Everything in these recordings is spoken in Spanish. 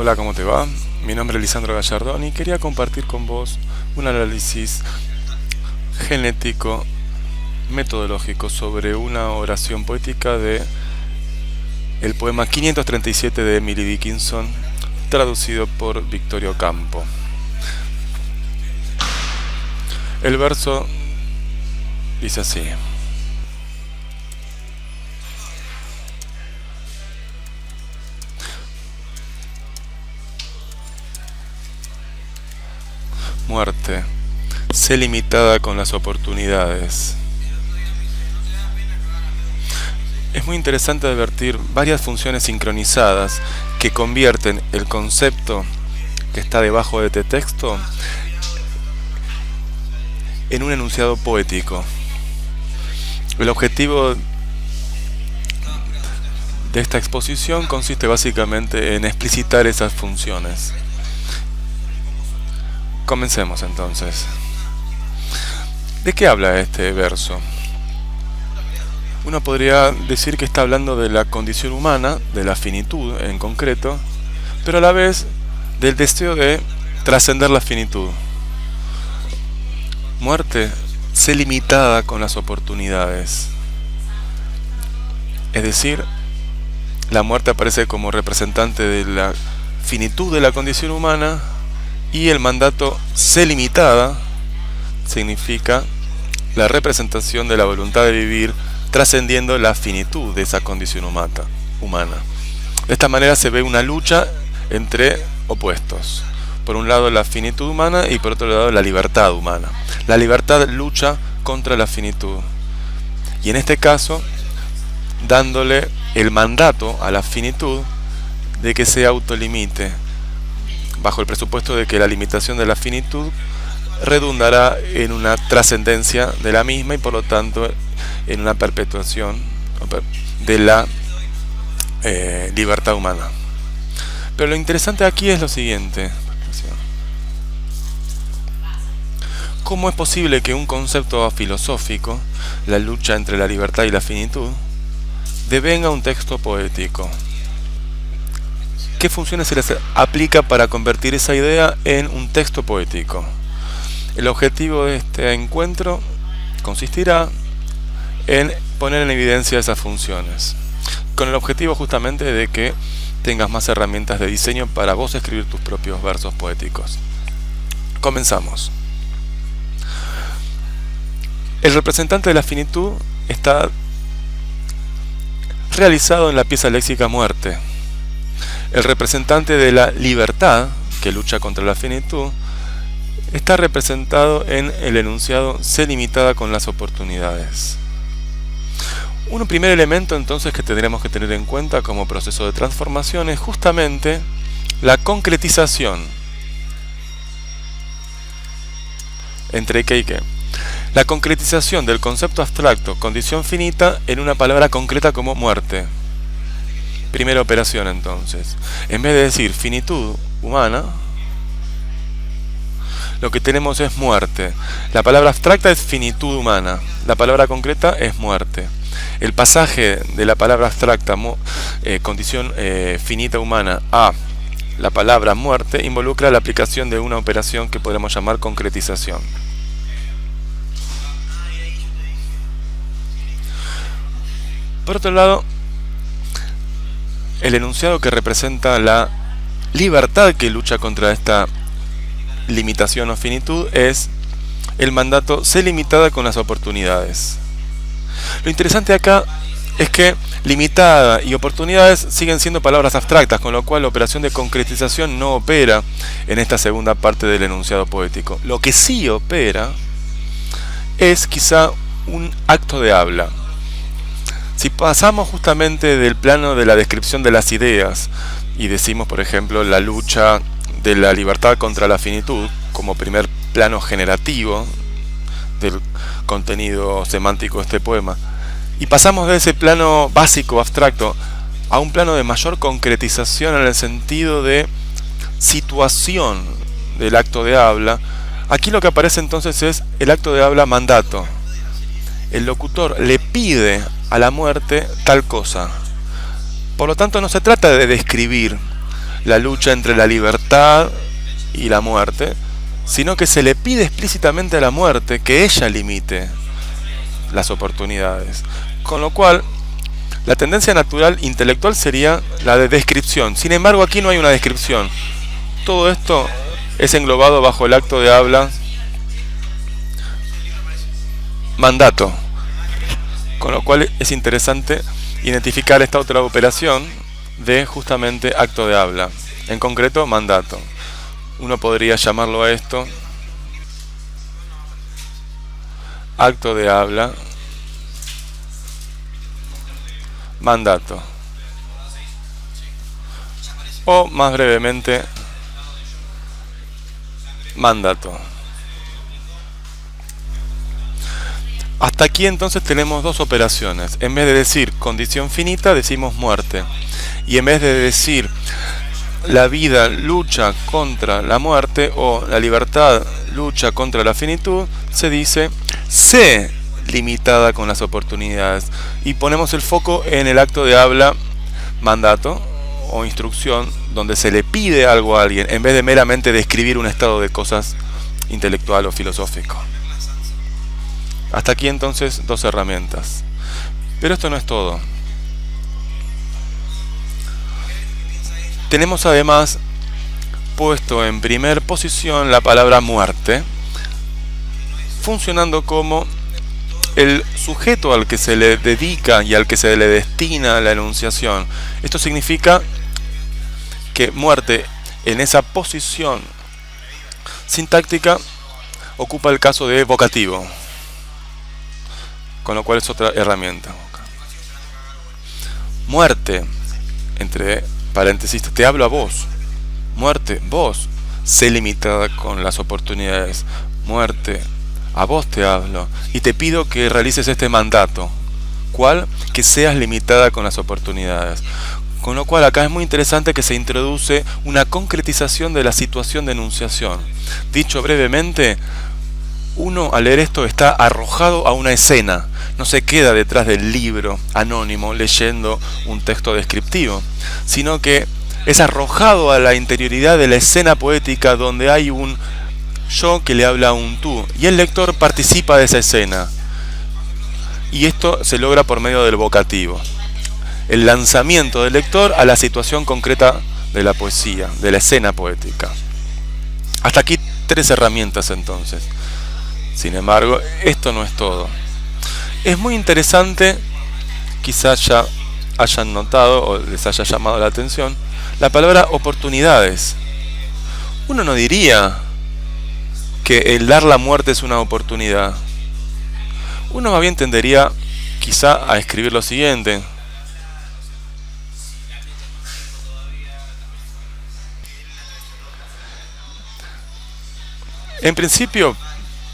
Hola, ¿cómo te va? Mi nombre es Lisandro Gallardón y quería compartir con vos un análisis genético metodológico sobre una oración poética de el poema 537 de Emily Dickinson, traducido por Victorio Campo. El verso dice así: muerte, sé limitada con las oportunidades. Es muy interesante advertir varias funciones sincronizadas que convierten el concepto que está debajo de este texto en un enunciado poético. El objetivo de esta exposición consiste básicamente en explicitar esas funciones. Comencemos entonces. ¿De qué habla este verso? Uno podría decir que está hablando de la condición humana, de la finitud en concreto, pero a la vez del deseo de trascender la finitud. Muerte, sé limitada con las oportunidades. Es decir, la muerte aparece como representante de la finitud de la condición humana y el mandato sé limitada significa la representación de la voluntad de vivir trascendiendo la finitud de esa condición humana. De esta manera se ve una lucha entre opuestos. Por un lado la finitud humana y por otro lado la libertad humana. La libertad lucha contra la finitud. Y en este caso, dándole el mandato a la finitud de que se autolimite, bajo el presupuesto de que la limitación de la finitud redundará en una trascendencia de la misma y por lo tanto en una perpetuación de la libertad humana. Pero lo interesante aquí es lo siguiente: ¿cómo es posible que un concepto filosófico, la lucha entre la libertad y la finitud, devenga un texto poético? ¿Qué funciones se les aplica para convertir esa idea en un texto poético? El objetivo de este encuentro consistirá en poner en evidencia esas funciones, con el objetivo justamente de que tengas más herramientas de diseño para vos escribir tus propios versos poéticos. Comenzamos. El representante de la finitud está realizado en la pieza léxica muerte. El representante de la libertad, que lucha contra la finitud, está representado en el enunciado sé limitada con las oportunidades. Un primer elemento entonces que tendremos que tener en cuenta como proceso de transformación es justamente la concretización entre qué y qué. La concretización del concepto abstracto condición finita en una palabra concreta como muerte. Primera operación entonces. En vez de decir finitud humana, lo que tenemos es muerte. La palabra abstracta es finitud humana. La palabra concreta es muerte. El pasaje de la palabra abstracta, condición finita humana, a la palabra muerte involucra la aplicación de una operación que podemos llamar concretización. Por otro lado, el enunciado que representa la libertad que lucha contra esta limitación o finitud es el mandato sé limitada con las oportunidades. Lo interesante acá es que limitada y oportunidades siguen siendo palabras abstractas, con lo cual la operación de concretización no opera en esta segunda parte del enunciado poético. Lo que sí opera es quizá un acto de habla. Si pasamos justamente del plano de la descripción de las ideas y decimos, por ejemplo, la lucha de la libertad contra la finitud como primer plano generativo del contenido semántico de este poema, y pasamos de ese plano básico, abstracto, a un plano de mayor concretización en el sentido de situación del acto de habla, aquí lo que aparece entonces es el acto de habla mandato. El locutor le pide a la muerte tal cosa. Por lo tanto, no se trata de describir la lucha entre la libertad y la muerte, sino que se le pide explícitamente a la muerte que ella limite las oportunidades. Con lo cual, la tendencia natural intelectual sería la de descripción. Sin embargo, aquí no hay una descripción. Todo esto es englobado bajo el acto de habla mandato. Con lo cual es interesante identificar esta otra operación de justamente acto de habla. En concreto, mandato. Uno podría llamarlo a esto acto de habla mandato, o más brevemente mandato. Hasta aquí entonces tenemos dos operaciones. En vez de decir condición finita, decimos muerte. Y en vez de decir la vida lucha contra la muerte o la libertad lucha contra la finitud, se dice sé limitada con las oportunidades. Y ponemos el foco en el acto de habla mandato o instrucción, donde se le pide algo a alguien, en vez de meramente describir un estado de cosas intelectual o filosófico. Hasta aquí entonces dos herramientas. Pero esto no es todo. Tenemos además puesto en primer posición la palabra muerte, funcionando como el sujeto al que se le dedica y al que se le destina la enunciación. Esto significa que muerte en esa posición sintáctica ocupa el caso de vocativo, con lo cual es otra herramienta. Muerte, entre paréntesis, te hablo a vos. Muerte, vos, sé limitada con las oportunidades. Muerte, a vos te hablo y te pido que realices este mandato. ¿Cuál? Que seas limitada con las oportunidades. Con lo cual acá es muy interesante que se introduce una concretización de la situación de enunciación. Dicho brevemente, uno al leer esto está arrojado a una escena, no se queda detrás del libro anónimo leyendo un texto descriptivo, sino que es arrojado a la interioridad de la escena poética donde hay un yo que le habla a un tú, y el lector participa de esa escena. Y esto se logra por medio del vocativo, el lanzamiento del lector a la situación concreta de la poesía, de la escena poética. Hasta aquí tres herramientas entonces. Sin embargo, esto no es todo. Es muy interesante, quizás ya hayan notado o les haya llamado la atención, la palabra oportunidades. Uno no diría que el dar la muerte es una oportunidad. Uno más bien tendería quizá a escribir lo siguiente: en principio,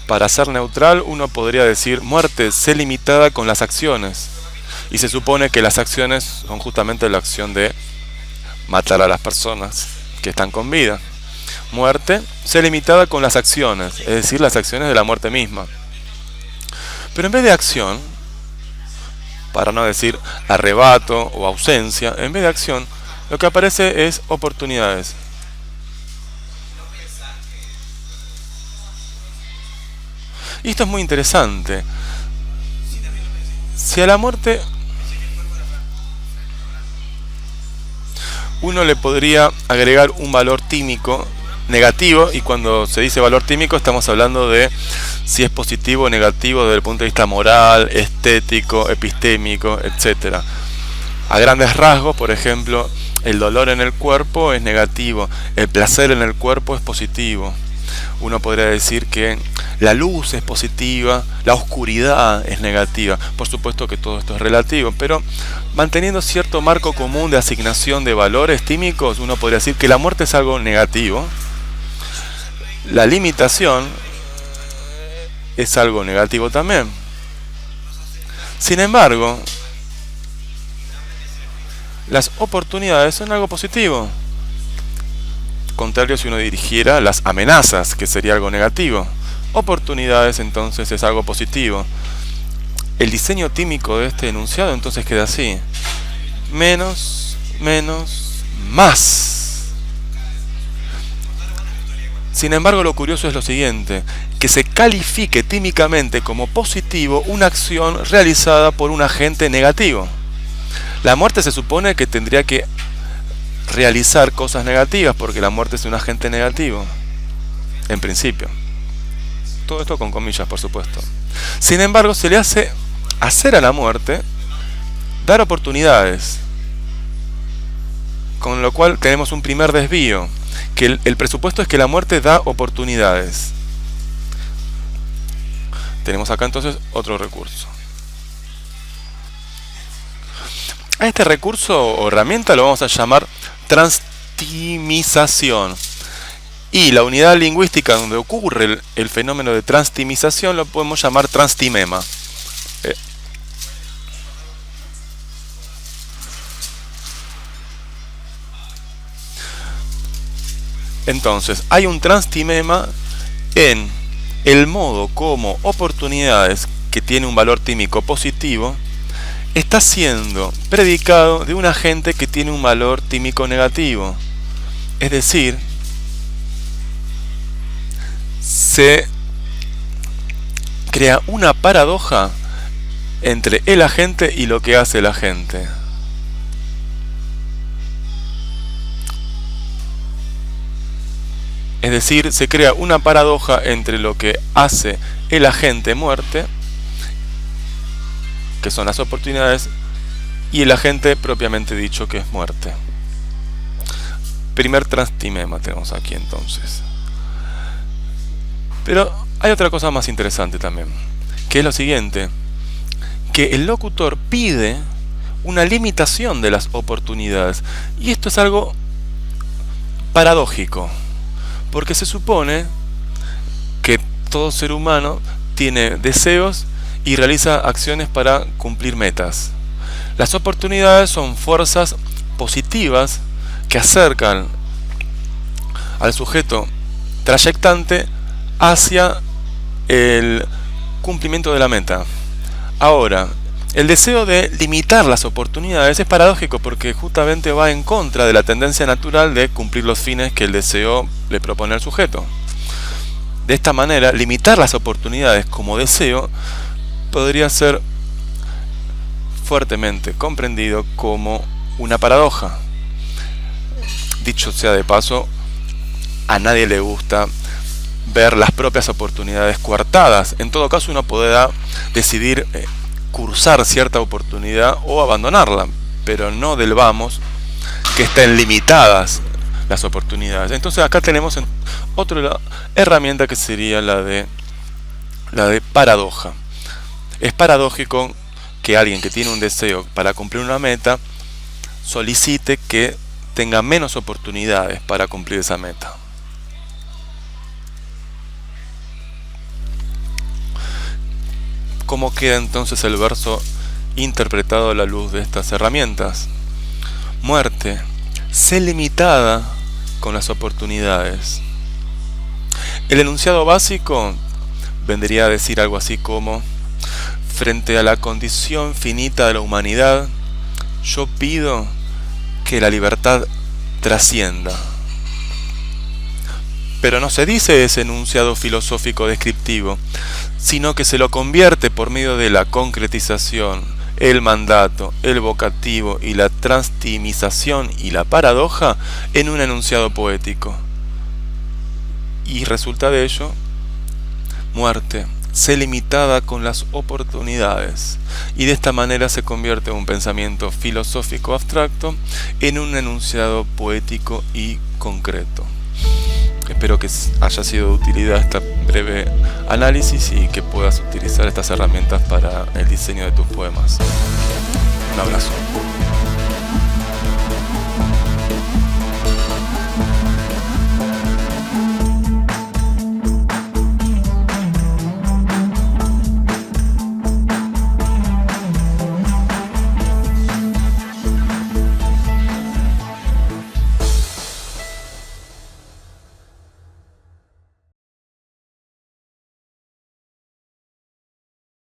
para ser neutral, uno podría decir muerte, sé limitada con las acciones. Y se supone que las acciones son justamente la acción de matar a las personas que están con vida. Muerte, sé limitada con las acciones, es decir, las acciones de la muerte misma. Pero en vez de acción, para no decir arrebato o ausencia, en vez de acción, lo que aparece es oportunidades. Y esto es muy interesante. Si a la muerte uno le podría agregar un valor tímico negativo, y cuando se dice valor tímico estamos hablando de si es positivo o negativo desde el punto de vista moral, estético, epistémico, etc. A grandes rasgos, por ejemplo, el dolor en el cuerpo es negativo, el placer en el cuerpo es positivo. Uno podría decir que la luz es positiva, la oscuridad es negativa. Por supuesto que todo esto es relativo, pero manteniendo cierto marco común de asignación de valores tímicos, uno podría decir que la muerte es algo negativo, la limitación es algo negativo también. Sin embargo, las oportunidades son algo positivo. Contrario si uno dirigiera las amenazas, que sería algo negativo. Oportunidades entonces es algo positivo. El diseño tímico de este enunciado entonces queda así: menos, menos, más. Sin embargo, lo curioso es lo siguiente, que se califique tímicamente como positivo una acción realizada por un agente negativo. La muerte se supone que tendría que realizar cosas negativas porque la muerte es un agente negativo, en principio. Todo esto con comillas, por supuesto. Sin embargo, se le hace hacer a la muerte dar oportunidades, con lo cual tenemos un primer desvío, que el presupuesto es que la muerte da oportunidades. Tenemos acá entonces otro recurso. A este recurso o herramienta lo vamos a llamar transtimización. Y la unidad lingüística donde ocurre el fenómeno de transtimización lo podemos llamar transtimema. Entonces, hay un transtimema en el modo como oportunidades que tiene un valor tímico positivo está siendo predicado de un agente que tiene un valor tímico negativo. Es decir, se crea una paradoja entre el agente y lo que hace el agente. Es decir, se crea una paradoja entre lo que hace el agente muerte, que son las oportunidades, y el agente propiamente dicho, que es muerte. Primer transtimema tenemos aquí entonces. Pero hay otra cosa más interesante también, que es lo siguiente, que el locutor pide una limitación de las oportunidades. Y esto es algo paradójico, porque se supone que todo ser humano tiene deseos y realiza acciones para cumplir metas. Las oportunidades son fuerzas positivas que acercan al sujeto trayectante hacia el cumplimiento de la meta. Ahora, el deseo de limitar las oportunidades es paradójico porque justamente va en contra de la tendencia natural de cumplir los fines que el deseo le propone al sujeto. De esta manera, limitar las oportunidades como deseo podría ser fuertemente comprendido como una paradoja. Dicho sea de paso, a nadie le gusta ver las propias oportunidades coartadas. En todo caso, uno podrá decidir cursar cierta oportunidad o abandonarla, pero no del vamos que estén limitadas las oportunidades. Entonces acá tenemos otra herramienta que sería la de paradoja. Es paradójico que alguien que tiene un deseo para cumplir una meta solicite que tenga menos oportunidades para cumplir esa meta. ¿Cómo queda entonces el verso interpretado a la luz de estas herramientas? Muerte, sé limitada con las oportunidades. El enunciado básico vendría a decir algo así como: frente a la condición finita de la humanidad, yo pido que la libertad trascienda. Pero no se dice ese enunciado filosófico descriptivo, sino que se lo convierte por medio de la concretización, el mandato, el vocativo y la transtimización y la paradoja en un enunciado poético. Y resulta de ello: muerte, sé limitada con las oportunidades. Y de esta manera se convierte un pensamiento filosófico abstracto en un enunciado poético y concreto. Espero que haya sido de utilidad este breve análisis y que puedas utilizar estas herramientas para el diseño de tus poemas. Un abrazo.